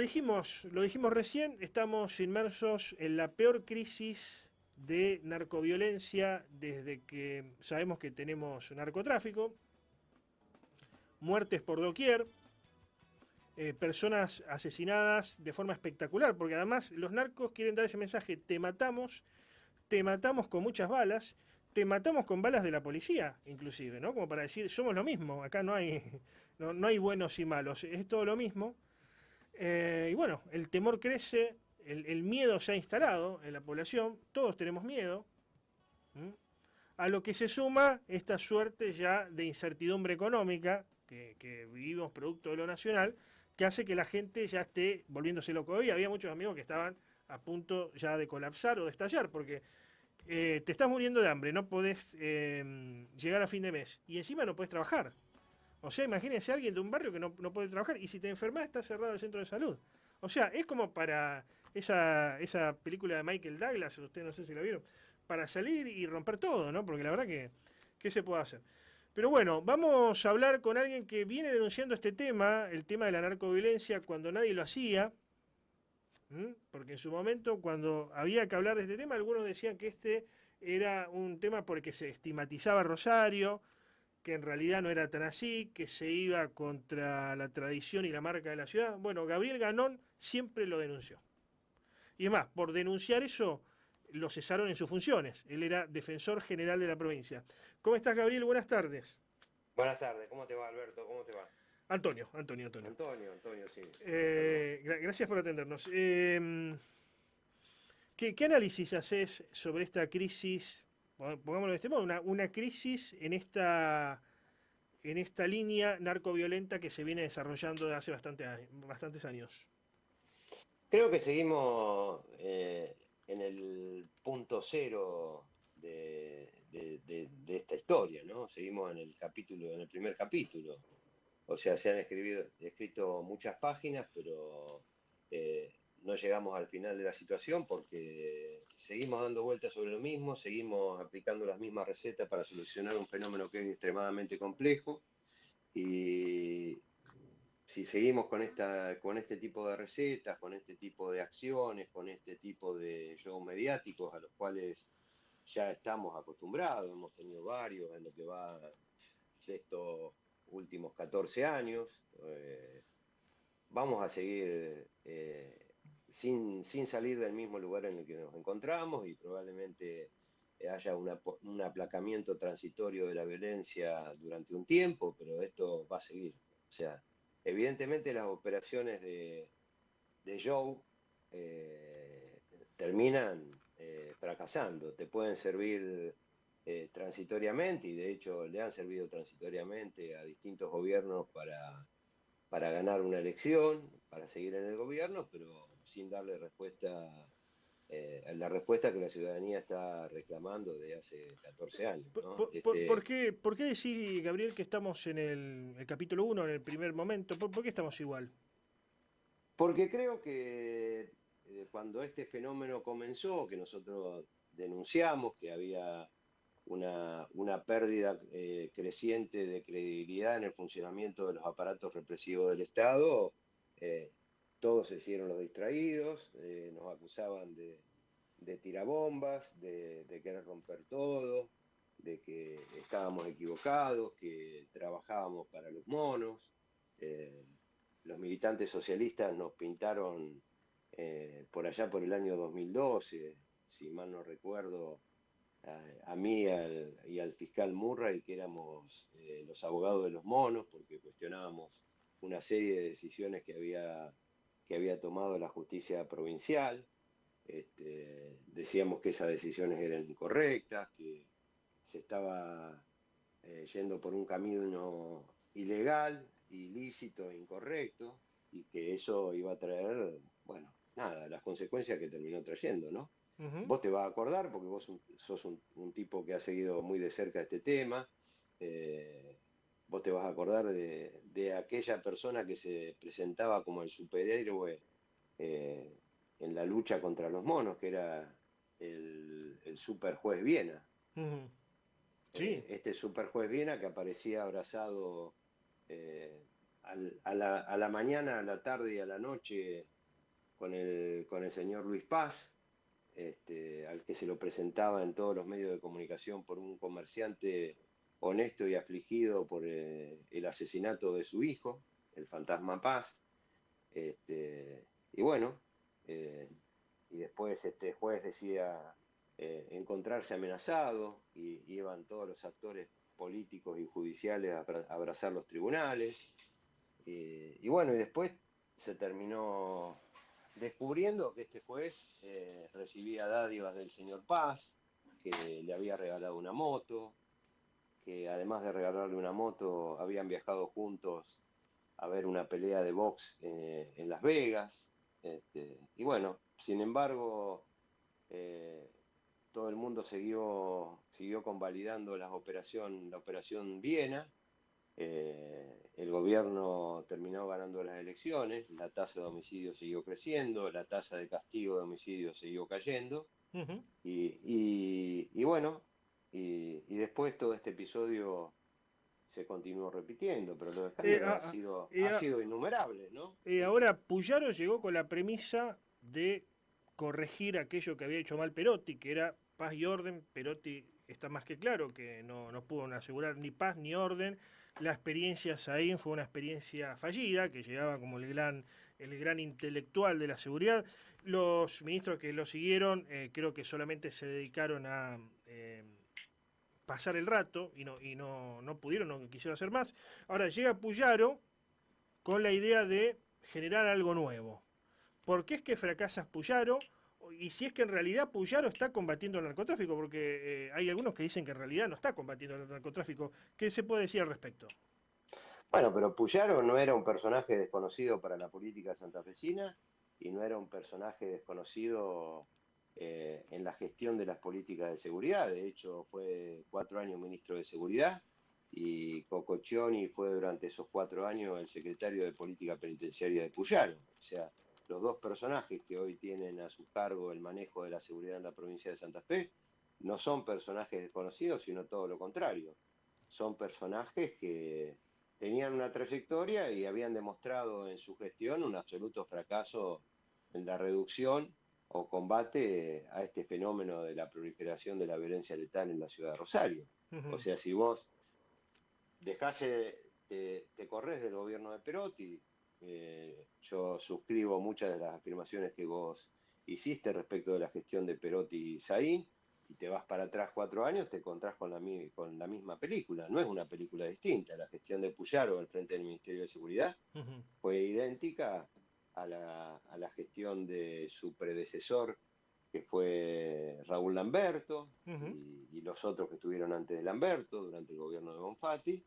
lo dijimos recién, estamos inmersos en la peor crisis de narcoviolencia desde que sabemos que tenemos narcotráfico, muertes por doquier, personas asesinadas de forma espectacular, porque además los narcos quieren dar ese mensaje: te matamos con muchas balas, te matamos con balas de la policía, inclusive, ¿no? Como para decir, somos lo mismo, acá no hay, no hay buenos y malos, es todo lo mismo. Y bueno, el temor crece, el miedo se ha instalado en la población, todos tenemos miedo, ¿m? A lo que se suma esta suerte ya de incertidumbre económica que vivimos producto de lo nacional, que hace que la gente ya esté volviéndose loco. Hoy había muchos amigos que estaban a punto ya de colapsar o de estallar, porque te estás muriendo de hambre, no podés llegar a fin de mes y encima no podés trabajar. O sea, imagínense a alguien de un barrio que no puede trabajar y si te enfermas está cerrado el centro de salud. O sea, es como para esa película de Michael Douglas, ustedes no sé si la vieron, para salir y romper todo, ¿no? Porque la verdad que, ¿qué se puede hacer? Pero bueno, vamos a hablar con alguien que viene denunciando este tema, el tema de la narcoviolencia, cuando nadie lo hacía. ¿M? Porque en su momento, cuando había que hablar de este tema, algunos decían que este era un tema porque se estigmatizaba a Rosario, que en realidad no era tan así, que se iba contra la tradición y la marca de la ciudad. Bueno, Gabriel Ganón siempre lo denunció. Y es más, por denunciar eso, lo cesaron en sus funciones. Él era defensor general de la provincia. ¿Cómo estás, Gabriel? Buenas tardes. Buenas tardes, ¿cómo te va, Alberto? ¿Cómo te va? Antonio. Antonio, sí, perdón. Gracias por atendernos. ¿Qué análisis haces sobre esta crisis? Pongámoslo de este modo, una crisis en esta línea narcoviolenta que se viene desarrollando de hace bastantes años. Creo que seguimos en el punto cero de esta historia, ¿no? Seguimos en el capítulo, en el primer capítulo. O sea, se han escrito muchas páginas, pero no llegamos al final de la situación porque seguimos dando vueltas sobre lo mismo, seguimos aplicando las mismas recetas para solucionar un fenómeno que es extremadamente complejo. Y si seguimos con este tipo de recetas, con este tipo de acciones, con este tipo de shows mediáticos a los cuales ya estamos acostumbrados, hemos tenido varios en lo que va de estos últimos 14 años, vamos a seguir sin salir del mismo lugar en el que nos encontramos y probablemente haya un aplacamiento transitorio de la violencia durante un tiempo, pero esto va a seguir. O sea, evidentemente las operaciones de Joe terminan fracasando. Te pueden servir transitoriamente y de hecho le han servido transitoriamente a distintos gobiernos para ganar una elección, para seguir en el gobierno, pero sin darle respuesta, la respuesta que la ciudadanía está reclamando desde hace 14 años, ¿no? Por qué decís, Gabriel, que estamos en el capítulo uno en el primer momento? ¿Por qué estamos igual? Porque creo que cuando este fenómeno comenzó, que nosotros denunciamos que había una pérdida creciente de credibilidad en el funcionamiento de los aparatos represivos del Estado, eh, todos se hicieron los distraídos, nos acusaban de tirabombas, de querer romper todo, de que estábamos equivocados, que trabajábamos para los monos. Eh, los militantes socialistas nos pintaron por allá por el año 2012, si mal no recuerdo, a mí y al fiscal Murray, que éramos los abogados de los monos, porque cuestionábamos una serie de decisiones que había tomado la justicia provincial. Decíamos que esas decisiones eran incorrectas, que se estaba yendo por un camino ilegal, ilícito, incorrecto, y que eso iba a traer, bueno, nada, las consecuencias que terminó trayendo, ¿no? Ujú. Vos te vas a acordar, porque vos sos un tipo que ha seguido muy de cerca este tema, eh, vos te vas a acordar de aquella persona que se presentaba como el superhéroe eh, en la lucha contra los monos, que era el super juez Viena. Ujú. Sí. Este super juez Viena que aparecía abrazado, eh, a la mañana, a la tarde y a la noche con el señor Luis Paz, al que se lo presentaba en todos los medios de comunicación por un comerciante honesto y afligido por el asesinato de su hijo, el fantasma Paz. Y bueno, eh, y después este juez decía encontrarse amenazado y iban todos los actores políticos y judiciales a abrazar los tribunales. Y bueno, y después se terminó descubriendo que este juez recibía dádivas del señor Paz, que le había regalado una moto, que además de regalarle una moto habían viajado juntos a ver una pelea de box en Las Vegas. Y bueno, sin embargo, eh, todo el mundo siguió convalidando la operación Viena. El gobierno terminó ganando las elecciones, la tasa de homicidios siguió creciendo, la tasa de castigo de homicidios siguió cayendo, Ujú. y bueno, y después todo este episodio se continuó repitiendo, pero los Eh, escándalos a- a- ha a- sido innumerables, ¿no? Ahora Puyaro llegó con la premisa de corregir aquello que había hecho mal Perotti, que era paz y orden. Perotti está más que claro que no pudo asegurar ni paz ni orden. La experiencia Saín fue una experiencia fallida, que llegaba como el gran intelectual de la seguridad. Los ministros que lo siguieron creo que solamente se dedicaron a pasar el rato no pudieron, no quisieron hacer más. Ahora llega Puyaro con la idea de generar algo nuevo. ¿Por qué es que fracasa Puyaro? Y si es que en realidad Puyaro está combatiendo el narcotráfico, porque hay algunos que dicen que en realidad no está combatiendo el narcotráfico. ¿Qué se puede decir al respecto? Bueno, pero Puyaro no era un personaje desconocido para la política santafesina y no era un personaje desconocido en la gestión de las políticas de seguridad. De hecho, fue 4 años ministro de Seguridad y Cococcioni fue durante esos 4 años el secretario de Política Penitenciaria de Puyaro. O sea, los dos personajes que hoy tienen a su cargo el manejo de la seguridad en la provincia de Santa Fe no son personajes desconocidos, sino todo lo contrario. Son personajes que tenían una trayectoria y habían demostrado en su gestión un absoluto fracaso en la reducción o combate a este fenómeno de la proliferación de la violencia letal en la ciudad de Rosario. Uh O -huh. sea, si vos te corres del gobierno de Perotti, yo suscribo muchas de las afirmaciones que vos hiciste respecto de la gestión de Perotti y Saín, y te vas para atrás 4 años, te encontrás con la misma película. No es una película distinta. La gestión de Puyaro al frente del Ministerio de Seguridad Uh -huh. fue idéntica a la gestión de su predecesor, que fue Raúl Lamberto, Uh -huh. y los otros que estuvieron antes de Lamberto durante el gobierno de Bonfatti,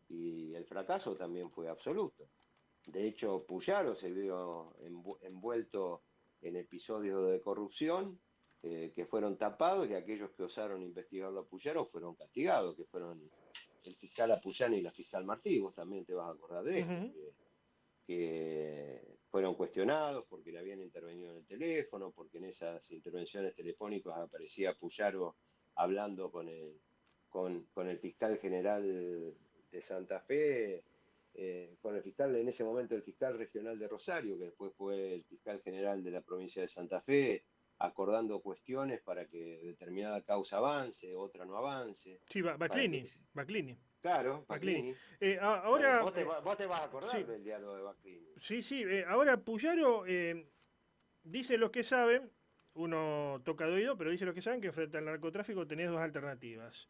y el fracaso también fue absoluto. De hecho, Puyaro se vio envuelto en episodios de corrupción que fueron tapados, y aquellos que osaron investigarlo a Puyaro fueron castigados, que fueron el fiscal Apuyani y la fiscal Martí. Vos también te vas a acordar de Uh esto, -huh. que fueron cuestionados porque le habían intervenido en el teléfono, porque en esas intervenciones telefónicas aparecía Puyaro hablando con el fiscal general de Santa Fe, con el fiscal, en ese momento el fiscal regional de Rosario, que después fue el fiscal general de la provincia de Santa Fe, acordando cuestiones para que determinada causa avance, otra no avance, Sí, para que... Baclini. Claro, Baclini. Paclini. Ahora, Vos te vas a acordar sí, del diálogo de Paclini. sí, ahora Puyaro dice los que saben, uno toca de oído, pero dice los que saben que frente al narcotráfico tenés dos alternativas.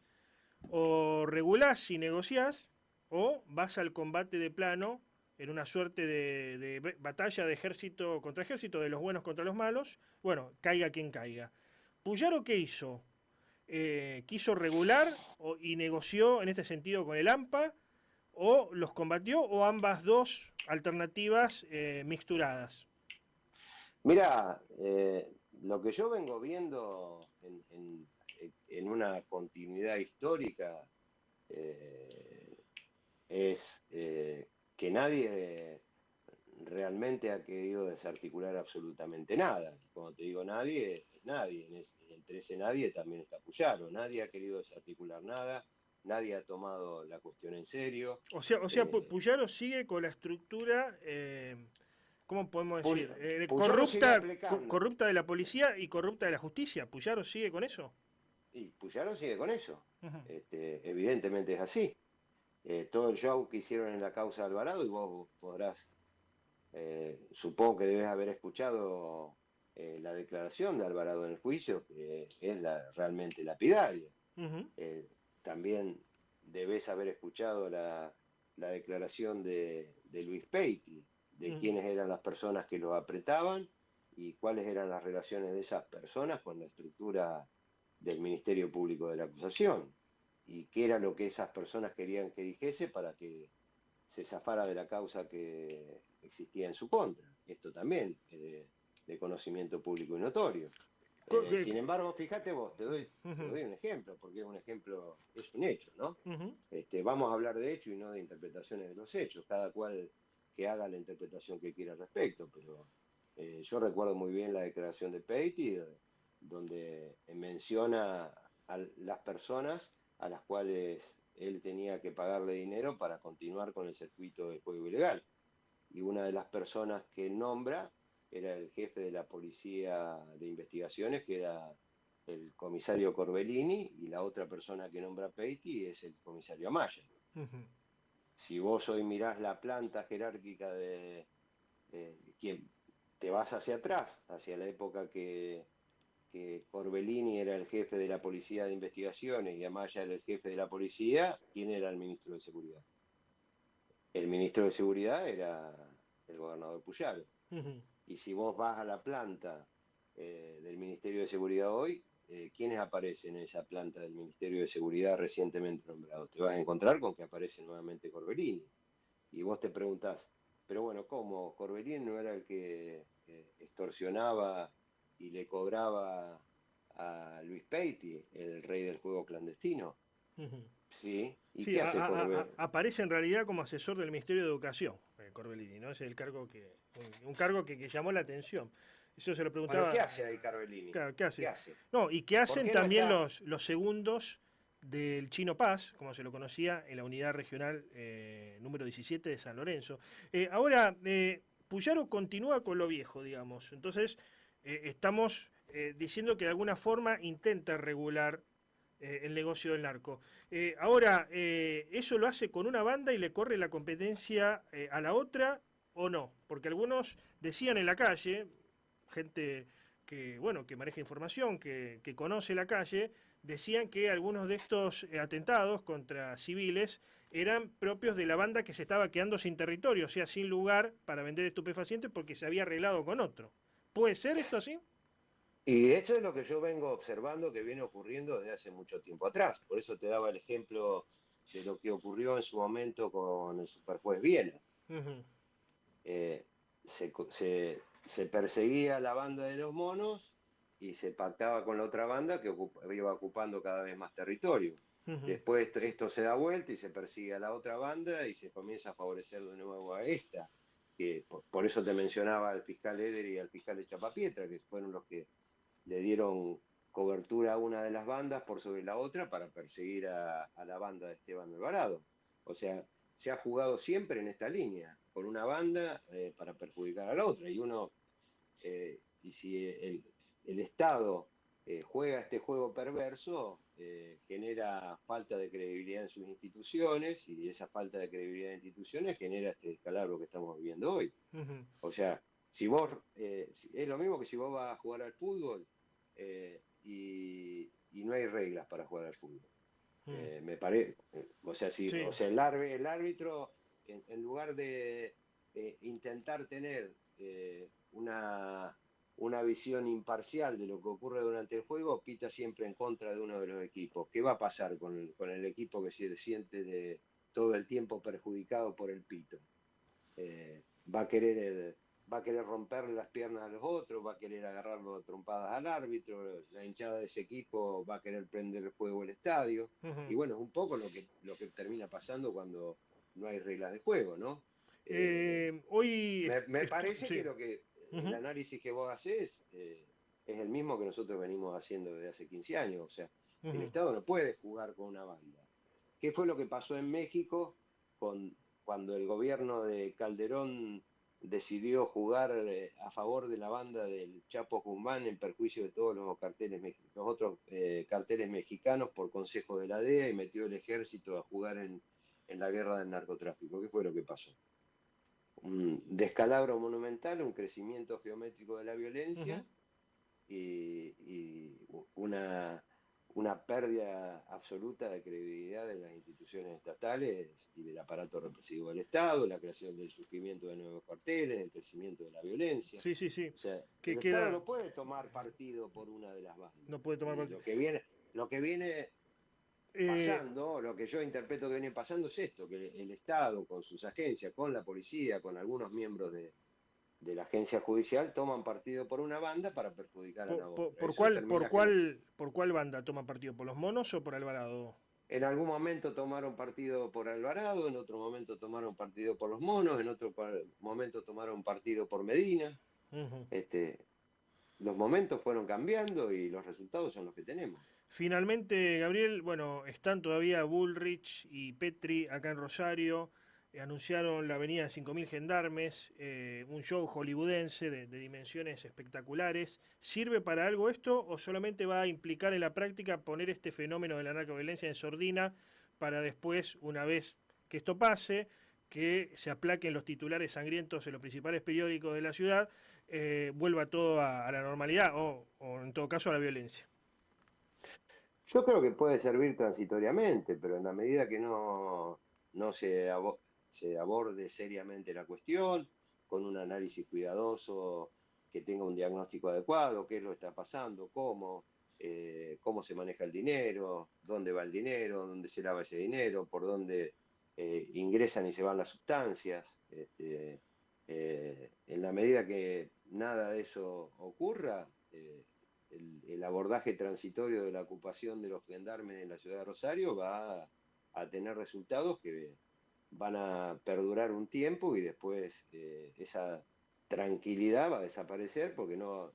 O regulás y negociás, o vas al combate de plano en una suerte de batalla de ejército contra ejército, de los buenos contra los malos. Bueno, caiga quien caiga. Puyaro, ¿qué hizo? ¿Quiso regular y negoció en este sentido con el AMPA? ¿O los combatió? ¿O ambas dos alternativas mixturadas? Mira, lo que yo vengo viendo en una continuidad histórica eh, es que nadie realmente ha querido desarticular absolutamente nada. Cuando te digo nadie, es nadie. Entre ese nadie también está Puyaro. Nadie ha querido desarticular nada. nadie ha tomado la cuestión en serio. Puyaro sigue con la estructura, ¿cómo podemos decir? Puyaro sigue aplicando. Corrupta de la policía y corrupta de la justicia. ¿Puyaro sigue con eso? Y Puyaro sigue con eso. Ujú. Evidentemente es así. Todo el show que hicieron en la causa de Alvarado, y vos podrás, supongo que debes haber escuchado la declaración de Alvarado en el juicio, que es realmente lapidaria. Ujú. También debes haber escuchado la declaración de Luis Peiti, de Ujú. quiénes eran las personas que lo apretaban y cuáles eran las relaciones de esas personas con la estructura del Ministerio Público de la Acusación, y qué era lo que esas personas querían que dijese para que se zafara de la causa que existía en su contra. Esto también es de conocimiento público y notorio. Co- que- Sin embargo, fíjate vos, te doy Ujú. un ejemplo, porque es un ejemplo, es un hecho, ¿no? Ujú. Vamos a hablar de hechos y no de interpretaciones de los hechos, cada cual que haga la interpretación que quiera al respecto, pero yo recuerdo muy bien la declaración de Peiti, donde menciona a las personas a las cuales él tenía que pagarle dinero para continuar con el circuito del juego ilegal. Y una de las personas que nombra era el jefe de la policía de investigaciones, que era el comisario Corbellini, y la otra persona que nombra Peiti es el comisario Amaya. Ujú. Si vos hoy mirás la planta jerárquica de quien te vas hacia atrás, hacia la época que Corbellini era el jefe de la policía de investigaciones y Amaya era el jefe de la policía, ¿quién era el ministro de Seguridad? El ministro de Seguridad era el gobernador Puyaro. Ujú. Y si vos vas a la planta del Ministerio de Seguridad hoy, ¿quiénes aparecen en esa planta del Ministerio de Seguridad recientemente nombrado? Te vas a encontrar con que aparece nuevamente Corbellini. Y vos te preguntás, pero bueno, ¿cómo? ¿Corbellini no era el que extorsionaba y le cobraba a Luis Peiti, el rey del juego clandestino? Ujú. Sí. ¿Y Sí, qué hace Corbellini? aparece en realidad como asesor del Ministerio de Educación, Corbellini, ¿no? Es el cargo un cargo que llamó la atención. Eso se lo Bueno, ¿qué preguntaba, hace ahí Corbellini? claro, ¿qué ¿Qué hace? hace? No, y qué ¿Por hacen qué no también está? los segundos del Chino Paz, como se lo conocía en la unidad regional número 17 de San Lorenzo. Puyaro continúa con lo viejo, digamos. Entonces, estamos diciendo que de alguna forma intenta regular el negocio del narco. Eso lo hace con una banda y le corre la competencia a la otra o no, porque algunos decían en la calle, gente que, bueno, que maneja información, que conoce la calle, decían que algunos de estos atentados contra civiles eran propios de la banda que se estaba quedando sin territorio, o sea, sin lugar para vender estupefacientes porque se había arreglado con otro. ¿Puede ser esto así? Y eso es lo que yo vengo observando que viene ocurriendo desde hace mucho tiempo atrás. Por eso te daba el ejemplo de lo que ocurrió en su momento con el superjuez Viena. Ujú. Eh, se perseguía a la banda de los monos y se pactaba con la otra banda que iba ocupando cada vez más territorio. Ujú. Después esto se da vuelta y se persigue a la otra banda y se comienza a favorecer de nuevo a esta. Que por eso te mencionaba al fiscal Eder y al fiscal Echapapietra, que fueron los que le dieron cobertura a una de las bandas por sobre la otra para perseguir a la banda de Esteban Alvarado. O sea, se ha jugado siempre en esta línea, con una banda para perjudicar a la otra. Y si el Estado juega este juego perverso, genera falta de credibilidad en sus instituciones, y esa falta de credibilidad en instituciones genera este descalabro que estamos viviendo hoy. Ujú. O sea, si vos, es lo mismo que si vos vas a jugar al fútbol y no hay reglas para jugar al fútbol. Ujú. Me parece, o sea, Sí. el árbitro, en lugar de intentar tener una visión imparcial de lo que ocurre durante el juego, pita siempre en contra de uno de los equipos. ¿Qué va a pasar con el equipo que se siente todo el tiempo perjudicado por el pito? Eh, va a querer va a querer romperle las piernas a los otros, va a querer agarrarlo a trompadas al árbitro, la hinchada de ese equipo va a querer prender el fuego el estadio. Y Ujú. bueno, es un poco lo que termina pasando cuando no hay reglas de juego, ¿no? Me parece Sí. que el Ujú. análisis que vos hacés es el mismo que nosotros venimos haciendo desde hace 15 años. O sea, el Ujú. Estado no puede jugar con una banda. ¿Qué fue lo que pasó en México cuando el gobierno de Calderón decidió jugar a favor de la banda del Chapo Guzmán en perjuicio de todos los otros carteles mexicanos por consejo de la DEA y metió el ejército a jugar en la guerra del narcotráfico? ¿Qué fue lo que pasó? Un descalabro monumental, un crecimiento geométrico de la violencia y una pérdida absoluta de credibilidad de las instituciones estatales y del aparato represivo del Estado, la creación del surgimiento de nuevos carteles, el crecimiento de la violencia. Sí, sí, sí. O sea, Que el Estado queda, no puede tomar partido por una de las bandas. no puede tomar Y partido. lo que viene Eh, pasando, lo que yo interpreto que viene pasando es esto, que el Estado con sus agencias, con la policía, con algunos miembros de la agencia judicial toman partido por una banda para perjudicar a la otra. Eso termina generando. por cuál banda toma partido? ¿Por los monos o por Alvarado? En algún momento tomaron partido por Alvarado, en otro momento tomaron partido por los monos, en otro momento tomaron partido por Medina. Ujú. Este, los momentos fueron cambiando y los resultados son los que tenemos. Finalmente, Gabriel, bueno, están todavía Bullrich y Petri acá en Rosario. Anunciaron la venida de 5.000 gendarmes, un show hollywoodense de dimensiones espectaculares. ¿Sirve para algo esto o solamente va a implicar en la práctica poner este fenómeno de la narcoviolencia en sordina para después, una vez que esto pase, que se aplaquen los titulares sangrientos en los principales periódicos de la ciudad, vuelva todo a la normalidad o en todo caso a la violencia? Yo creo que puede servir transitoriamente, pero en la medida que no se aborde seriamente la cuestión, con un análisis cuidadoso, que tenga un diagnóstico adecuado, qué es lo que está pasando, cómo se maneja el dinero, dónde va el dinero, dónde se lava ese dinero, por dónde ingresan y se van las sustancias. En la medida que nada de eso ocurra, el abordaje transitorio de la ocupación de los gendarmes en la ciudad de Rosario va a tener resultados que van a perdurar un tiempo y después esa tranquilidad va a desaparecer porque no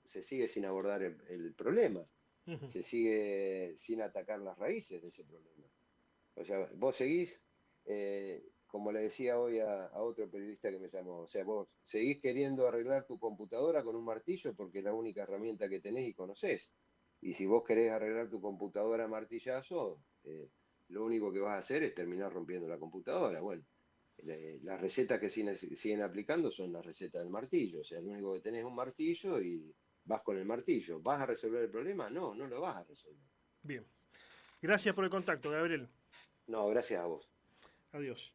se sigue sin abordar el problema, Ujú. se sigue sin atacar las raíces de ese problema. O sea, vos seguís, como le decía hoy a otro periodista que me llamó, o sea, vos seguís queriendo arreglar tu computadora con un martillo porque es la única herramienta que tenés y conocés. Y si vos querés arreglar tu computadora a martillazo, lo único que vas a hacer es terminar rompiendo la computadora. Bueno, las recetas que siguen aplicando son las recetas del martillo. O sea, lo único que tenés es un martillo y vas con el martillo. ¿Vas a resolver el problema? No, no lo vas a resolver. Bien. Gracias por el contacto, Gabriel. No, gracias a vos. Adiós.